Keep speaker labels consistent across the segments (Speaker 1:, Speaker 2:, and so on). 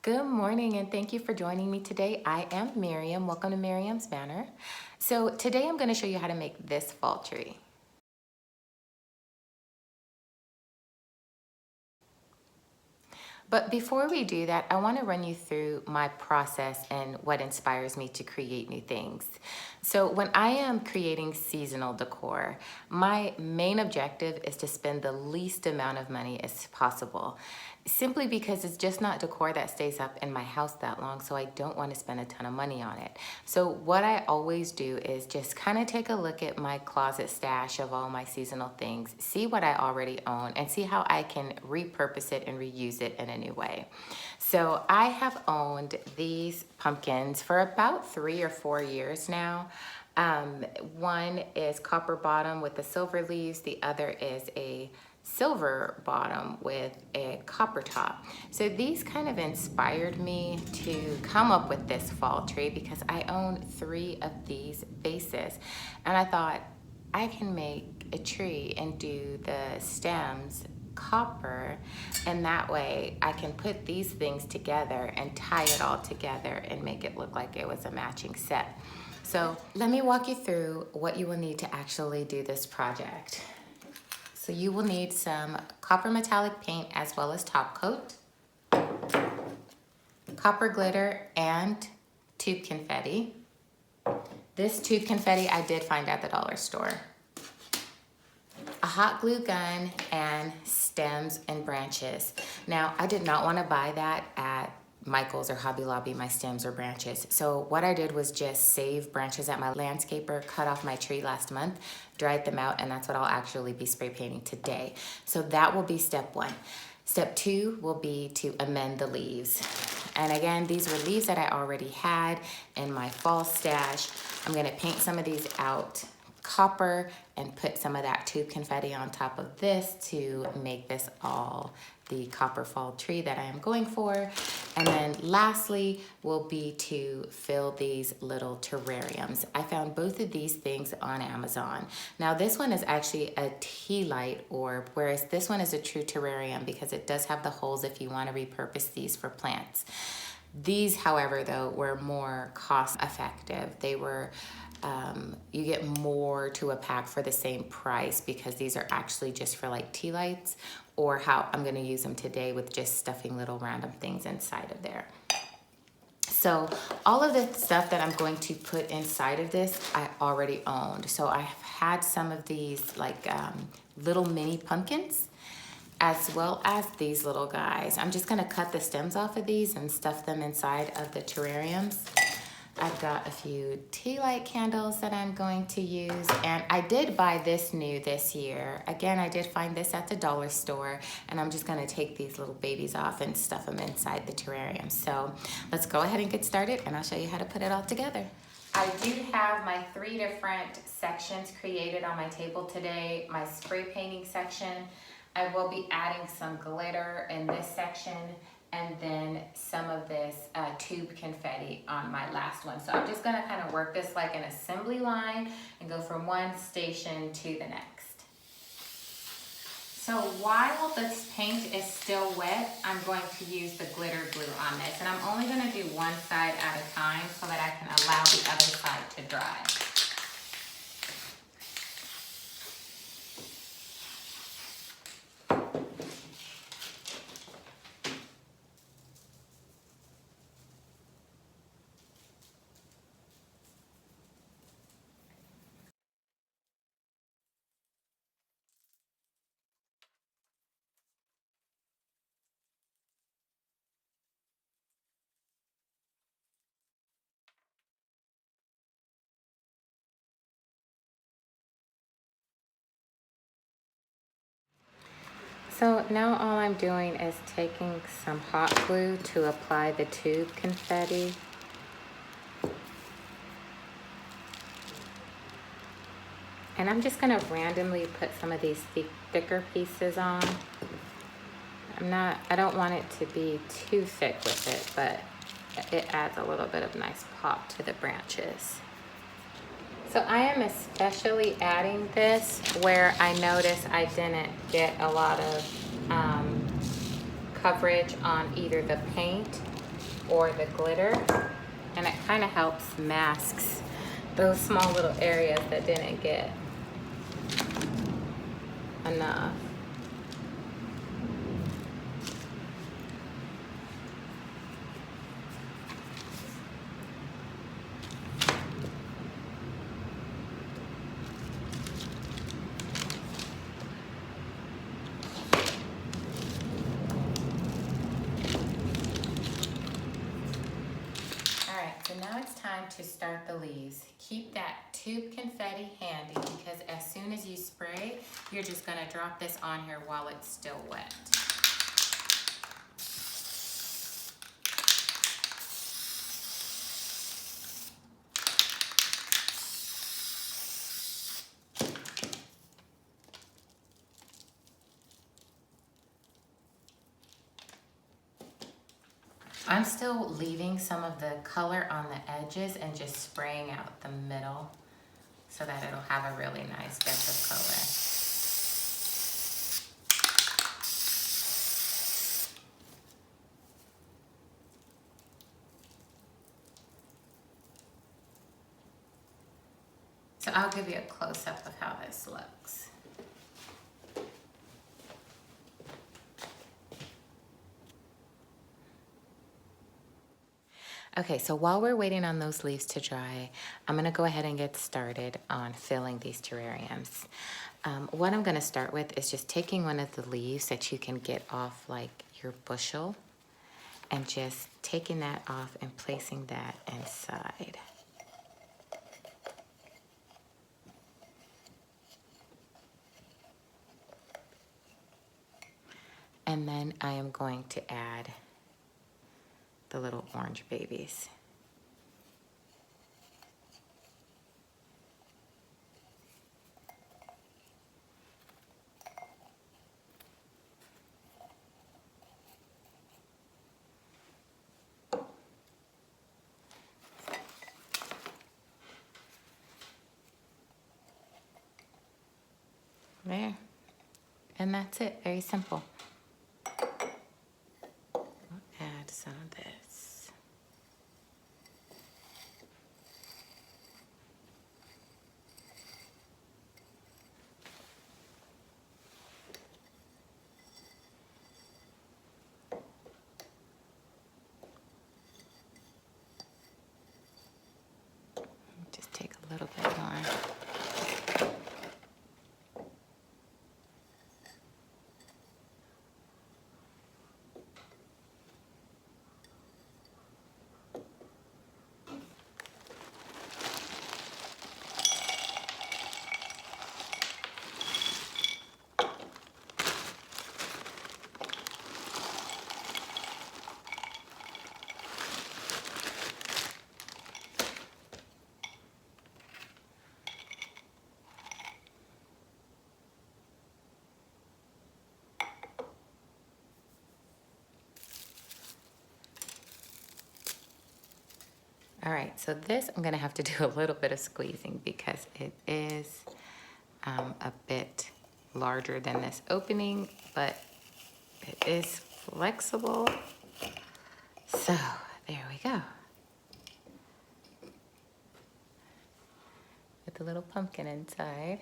Speaker 1: Good morning and thank you for joining me today. I am Miriam. Welcome to Miriam's Banner. So today I'm going to show you how to make this fall tree. But before we do that, I want to run you through my process and what inspires me to create new things. So when I am creating seasonal decor, my main objective is to spend the least amount of money as possible, simply because it's just not decor that stays up in my house that long, so I don't want to spend a ton of money on it. So what I always do is just kind of take a look at my closet stash of all my seasonal things, see what I already own, and see how I can repurpose it and reuse it in a new way. So I have owned these pumpkins for about 3 or 4 years now. One is copper bottom with the silver leaves. The other is a silver bottom with a copper top. So these kind of inspired me to come up with this fall tree because I own 3 of these bases. And I thought I can make a tree and do the stems copper, and that way I can put these things together and tie it all together and make it look like it was a matching set. So let me walk you through what you will need to actually do this project. So you will need some copper metallic paint as well as top coat, copper glitter, and tube confetti. This tube confetti I did find at the dollar store. A hot glue gun and stems and branches. Now, I did not want to buy that at Michael's or Hobby Lobby, my stems or branches. So what I did was just save branches at my landscaper, cut off my tree last month, dried them out, and that's what I'll actually be spray painting today. So that will be step 1. Step 2 will be to amend the leaves. And again, these were leaves that I already had in my fall stash. I'm gonna paint some of these out copper and put some of that tube confetti on top of this to make this all the copper fall tree that I am going for. And then lastly will be to fill these little terrariums. I found both of these things on Amazon. Now this one is actually a tea light orb, whereas this one is a true terrarium because it does have the holes if you want to repurpose these for plants. These, however, though, were more cost effective. They were you get more to a pack for the same price because these are actually just for like tea lights, or how I'm gonna use them today with just stuffing little random things inside of there. So all of the stuff that I'm going to put inside of this, I already owned. So I have had some of these like little mini pumpkins, as well as these little guys. I'm just gonna cut the stems off of these and stuff them inside of the terrariums. I've got a few tea light candles that I'm going to use, and I did buy this new this year. Again, I did find this at the dollar store, and I'm just gonna take these little babies off and stuff them inside the terrarium. So let's go ahead and get started, and I'll show you how to put it all together. I do have my 3 different sections created on my table today. My spray painting section, I will be adding some glitter in this section, and then some of this tube confetti on my last one. So I'm just gonna kind of work this like an assembly line and go from one station to the next. So while this paint is still wet, I'm going to use the glitter glue on this. And I'm only gonna do one side at a time so that I can allow the other side to dry. So now all I'm doing is taking some hot glue to apply the tube confetti. And I'm just gonna randomly put some of these thicker pieces on. I don't want it to be too thick with it, but it adds a little bit of nice pop to the branches. So I am especially adding this where I notice I didn't get a lot of coverage on either the paint or the glitter, and it kind of helps masks those small little areas that didn't get enough. So now it's time to start the leaves. Keep that tube confetti handy because as soon as you spray, you're just gonna drop this on here while it's still wet. I'm still leaving some of the color on the edges and just spraying out the middle so that it'll have a really nice depth of color. So I'll give you a close-up of how this looks. Okay, so while we're waiting on those leaves to dry, I'm gonna go ahead and get started on filling these terrariums. What I'm gonna start with is just taking one of the leaves that you can get off like your bushel and just taking that off and placing that inside. And then I am going to add the little orange babies. There. And that's it, very simple. I'll add some of this. Just take a little bit more. All right, so this I'm gonna have to do a little bit of squeezing because it is a bit larger than this opening, but it is flexible. So there we go. With the little pumpkin inside.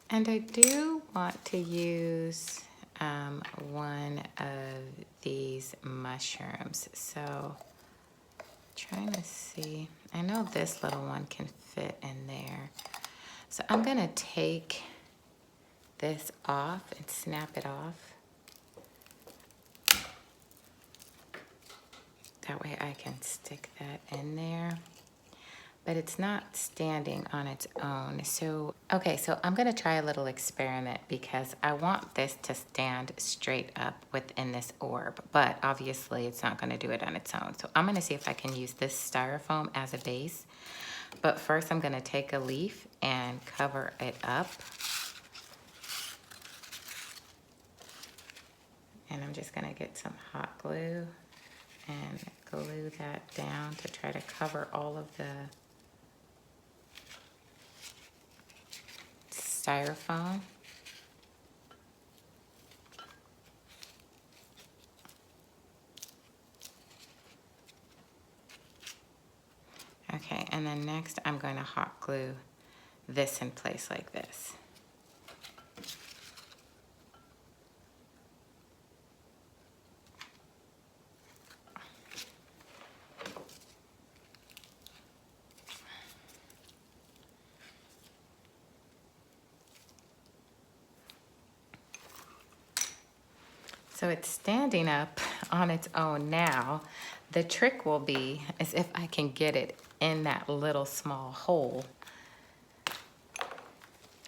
Speaker 1: And I do want to use one of these mushrooms. So trying to see, I know this little one can fit in there. So I'm gonna take this off and snap it off. That way I can stick that in there. But it's not standing on its own. So, okay, so I'm gonna try a little experiment because I want this to stand straight up within this orb, but obviously it's not gonna do it on its own. So I'm gonna see if I can use this styrofoam as a base. But first I'm gonna take a leaf and cover it up. And I'm just gonna get some hot glue and glue that down to try to cover all of the styrofoam. And then next I'm going to hot glue this in place like this. So it's standing up on its own now. The trick will be is if I can get it in that little small hole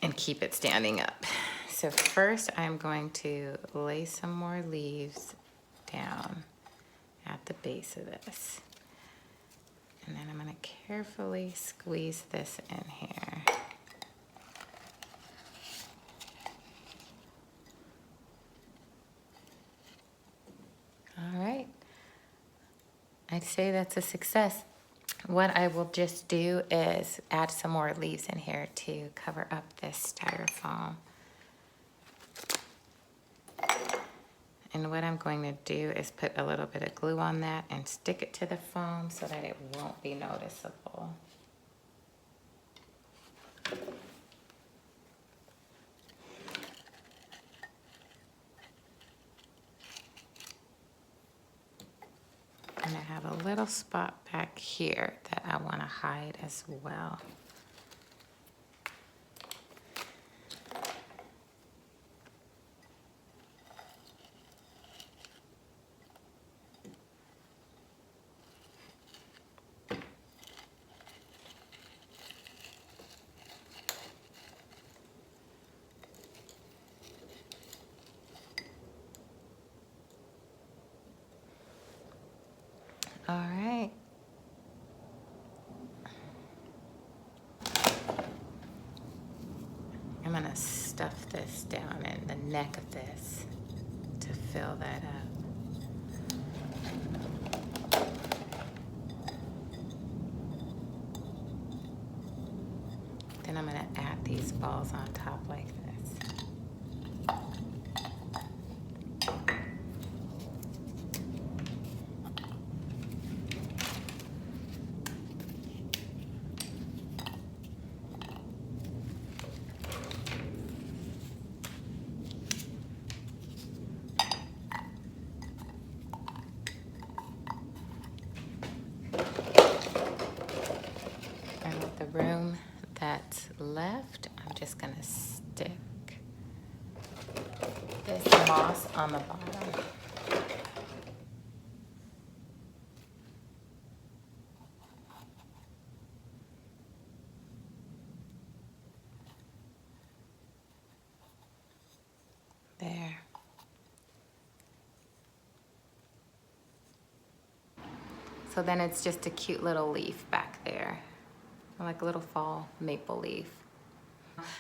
Speaker 1: and keep it standing up. So first I'm going to lay some more leaves down at the base of this. And then I'm going to carefully squeeze this in here. All right. I'd say that's a success. What I will just do is add some more leaves in here to cover up this styrofoam. And what I'm going to do is put a little bit of glue on that and stick it to the foam so that it won't be noticeable. And I have a little spot back here that I want to hide as well. All right. I'm gonna stuff this down in the neck of this to fill that up. Then I'm gonna add these balls on top like this. Room that's left, I'm just gonna stick this moss on the bottom. There. So then it's just a cute little leaf back there. Like a little fall maple leaf.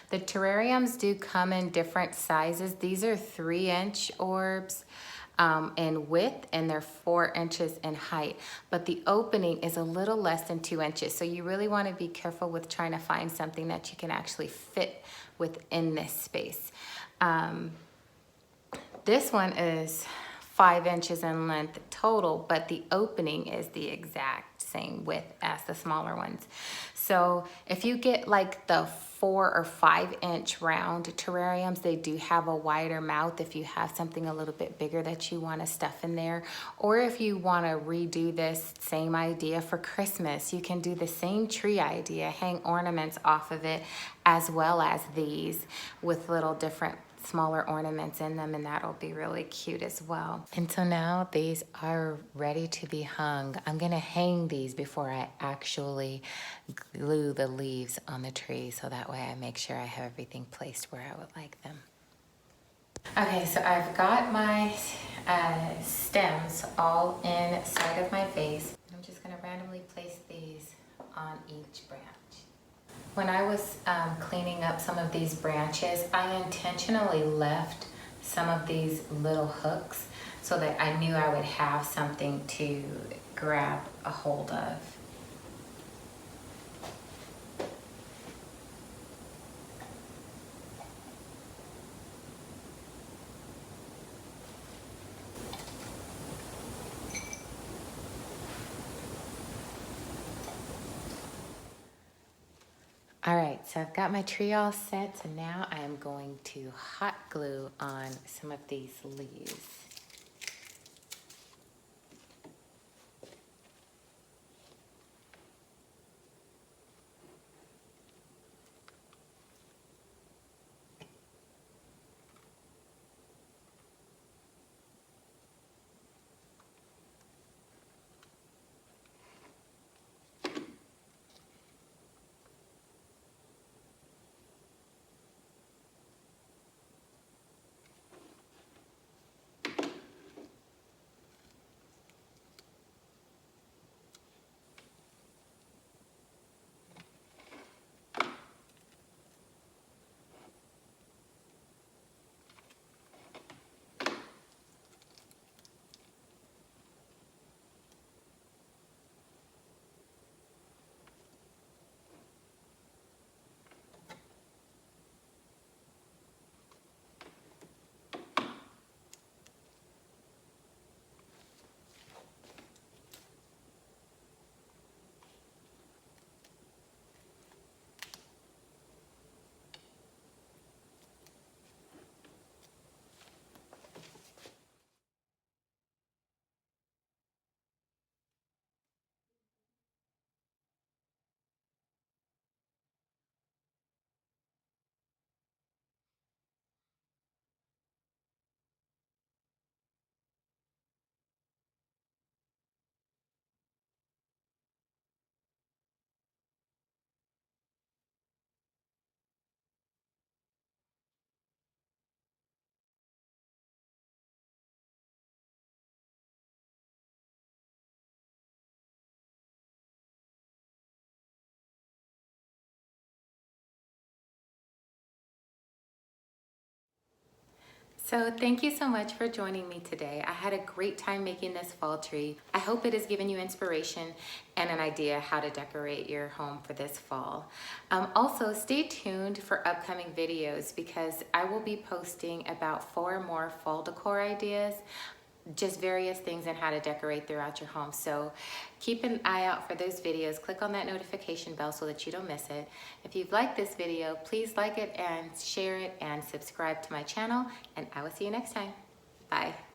Speaker 1: The terrariums do come in different sizes. These are 3-inch orbs in width and they're 4 inches in height. But the opening is a little less than 2 inches. So you really want to be careful with trying to find something that you can actually fit within this space. This one is 5 inches in length total, but the opening is the exact same width as the smaller ones. So if you get like the 4 or 5 inch round terrariums, they do have a wider mouth if you have something a little bit bigger that you want to stuff in there. Or if you want to redo this same idea for Christmas, you can do the same tree idea, hang ornaments off of it, as well as these with little different smaller ornaments in them, and that'll be really cute as well. And so now these are ready to be hung. I'm gonna hang these before I actually glue the leaves on the tree, so that way I make sure I have everything placed where I would like them. Okay, so I've got my stems all inside of my vase. I'm just gonna randomly place these on each branch. When I was cleaning up some of these branches, I intentionally left some of these little hooks so that I knew I would have something to grab a hold of. All right, so I've got my tree all set, so now I am going to hot glue on some of these leaves. So thank you so much for joining me today. I had a great time making this fall tree. I hope it has given you inspiration and an idea how to decorate your home for this fall. Also, stay tuned for upcoming videos because I will be posting about 4 more fall decor ideas, just various things on how to decorate throughout your home. So keep an eye out for those videos. Click on that notification bell so that you don't miss it. If you've liked this video, please like it and share it and subscribe to my channel, and I will see you next time. Bye.